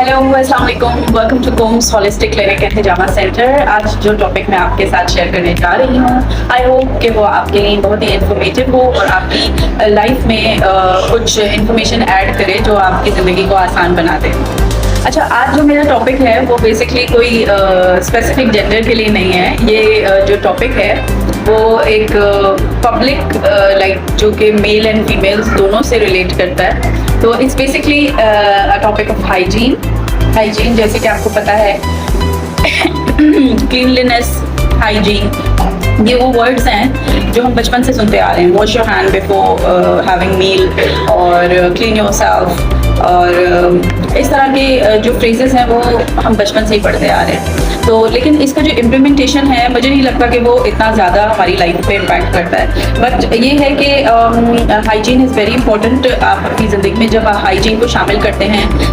Hello अस्सलाम वालेकुम, welcome to Koms holistic clinic and हिजामा सेंटर। आज जो टॉपिक मैं आपके साथ शेयर करने जा रही हूँ, आई होप कि वो आपके लिए बहुत ही इन्फॉर्मेटिव हो और आपकी लाइफ में कुछ इन्फॉर्मेशन ऐड करे जो आपकी ज़िंदगी को आसान बना दे। अच्छा, आज जो मेरा टॉपिक है वो बेसिकली कोई स्पेसिफिक जेंडर के लिए नहीं है। ये जो टॉपिक है वो एक पब्लिक लाइक जो कि मेल एंड फीमेल्स दोनों से रिलेट करता है। तो it's basically a topic of hygiene जैसे कि आपको पता है क्लीनलीनेस, हाइजीन, ये वो वर्ड्स हैं जो हम बचपन से सुनते आ रहे हैं। Wash your hand before having meal और क्लीन योर सेल्फ और इस तरह के जो फ्रेजेस हैं वो हम बचपन से ही पढ़ते आ रहे हैं। तो लेकिन इसका जो इम्प्लीमेंटेशन है मुझे नहीं लगता कि वो इतना ज़्यादा हमारी लाइफ पे इम्पैक्ट करता है। बट ये है कि हाइजीन इज़ वेरी इंपॉर्टेंट। आप अपनी ज़िंदगी में जब हाइजीन को शामिल करते हैं